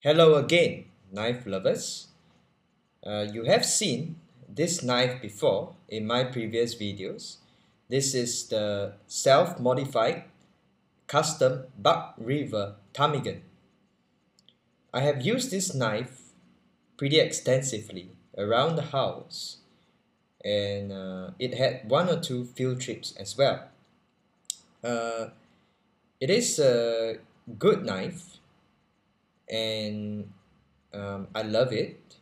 Hello again, knife lovers. You have seen this knife before in my previous videos. This is the self-modified custom Buck River ptarmigan. I have used this knife pretty extensively around the house, and it had one or two field trips as well. Uh, it is a good knife, and I love it.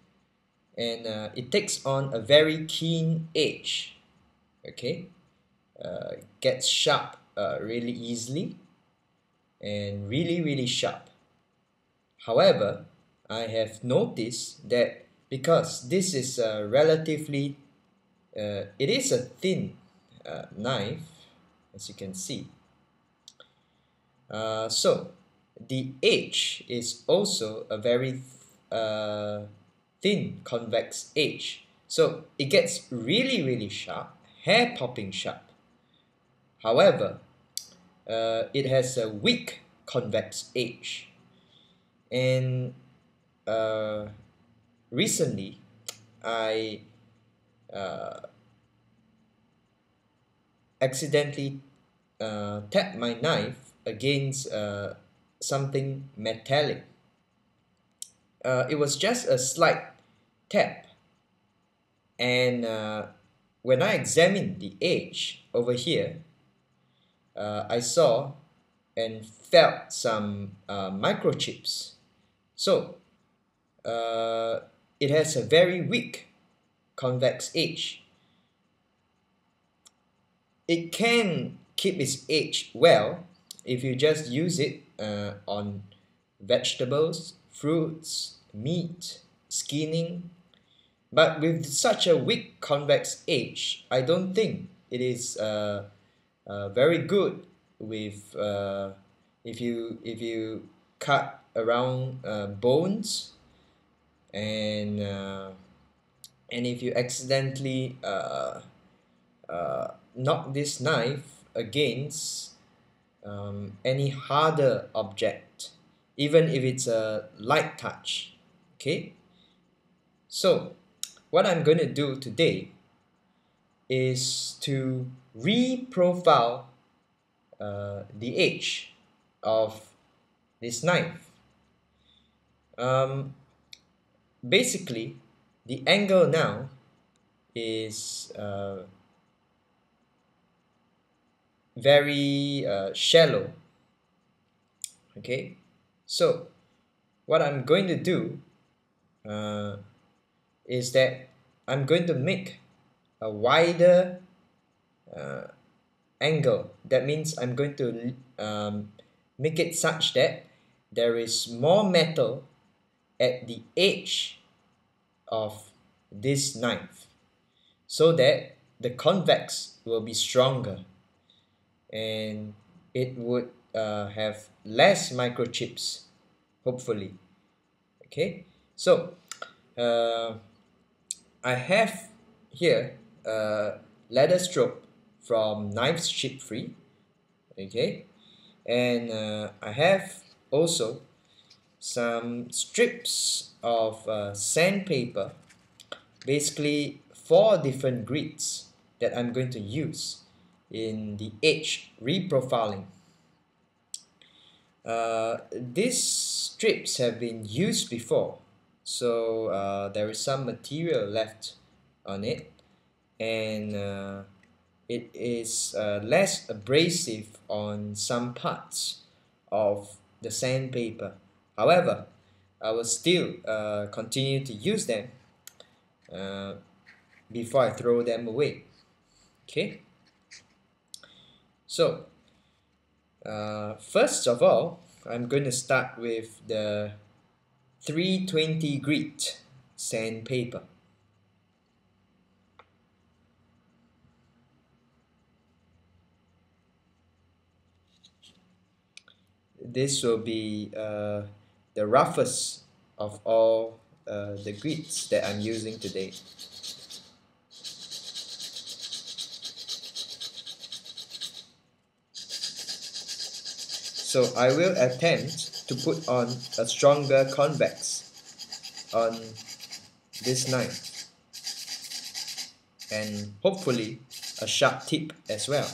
And it takes on a very keen edge. Okay, gets sharp really easily and really sharp. However, I have noticed that because this is a relatively it is a thin knife, as you can see. So the edge is also a very thin convex edge, so it gets really sharp, hair popping sharp. However, it has a weak convex edge, and uh, recently I uh, accidentally tapped my knife against something metallic. It was just a slight tap, and when I examined the edge over here, I saw and felt some microchips. So it has a very weak convex edge. It can keep its edge well if you just use it on vegetables, fruits, meat, skinning. But with such a weak convex edge, I don't think it is very good with if you cut around bones, and if you accidentally knock this knife against any harder object, even if it's a light touch. Okay, so what I'm going to do today is to reprofile the edge of this knife. Basically, the angle now is very shallow. Okay, so what I'm going to do uh, is that I'm going to make a wider angle. That means I'm going to make it such that there is more metal at the edge of this knife, so that the convex will be stronger and it would have less microchips, hopefully. Okay, so uh, I have here leather strop from Knives Ship Free. Okay, and I have also some strips of sandpaper, basically 4 different grades that I'm going to use in the edge reprofiling. These strips have been used before, so there is some material left on it, and it is less abrasive on some parts of the sandpaper. However, I will still continue to use them uh, before I throw them away. Okay, so first of all, I'm going to start with the 320 grit sandpaper. This will be the roughest of all the grits that I'm using today. So I will attempt to put on a stronger convex on this knife, and hopefully a sharp tip as well.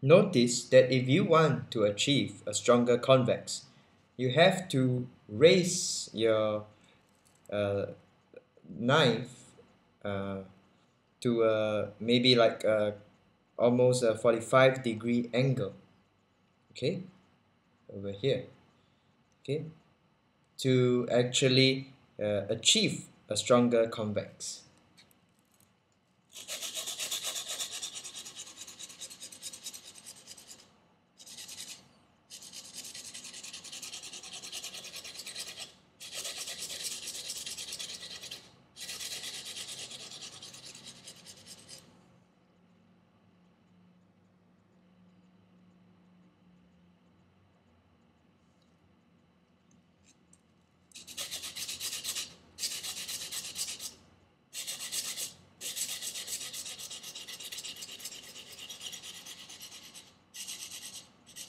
Notice that if you want to achieve a stronger convex, you have to raise your uh, knife uh, to maybe like almost a 45-degree angle, okay, over here, okay, to actually achieve a stronger convex.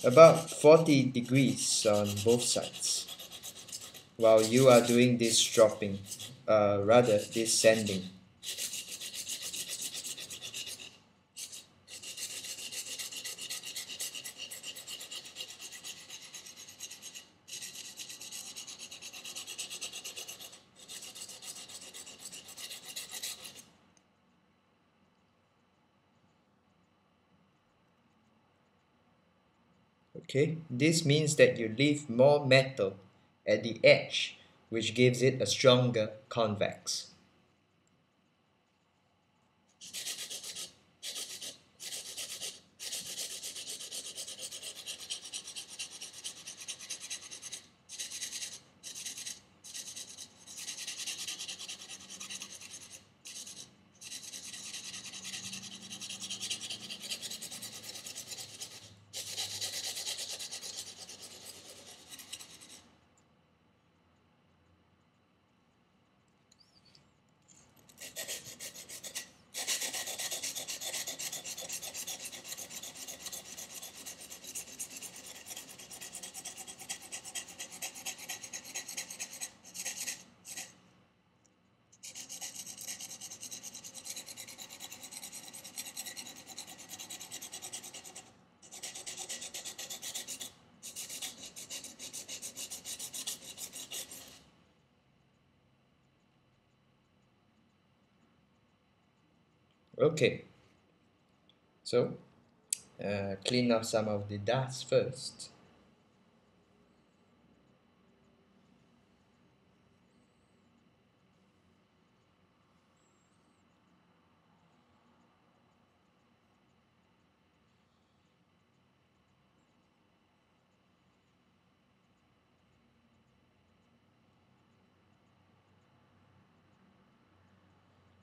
about 40 degrees on both sides while you are doing this stropping, rather this sanding. Okay, this means that you leave more metal at the edge, which gives it a stronger convex. Okay, so clean off some of the dust first.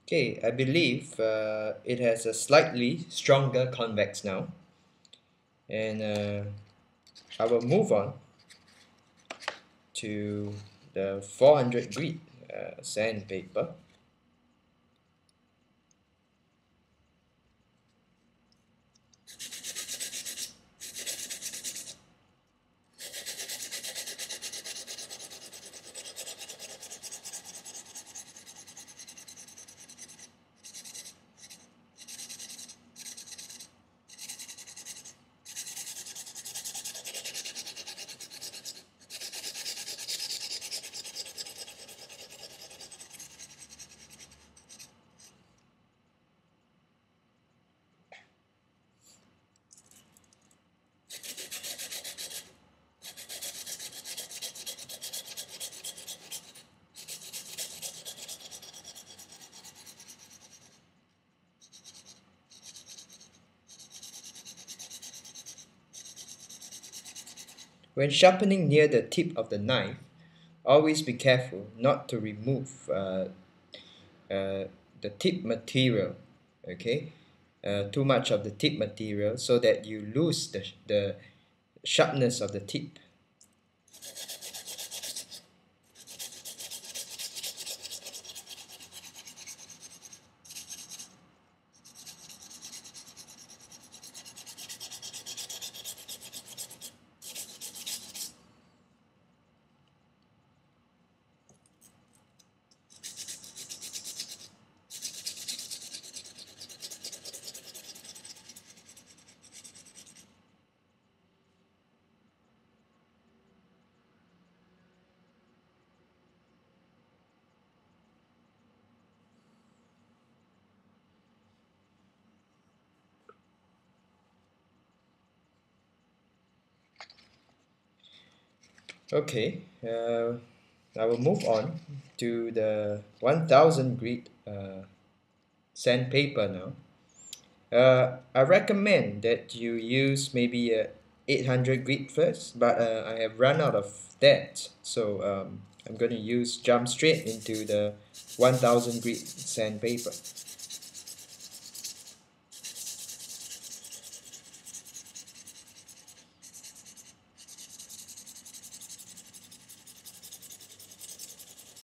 Okay, I believe it has a slightly stronger convex now, and I will move on to the 400 grit sandpaper. When sharpening near the tip of the knife, always be careful not to remove the tip material, okay? Too much of the tip material so that you lose the sharpness of the tip. Okay, I will move on to the 1000 grit sandpaper now. I recommend that you use maybe a 800 grit first, but I have run out of that, so I'm going to jump straight into the 1000 grit sandpaper.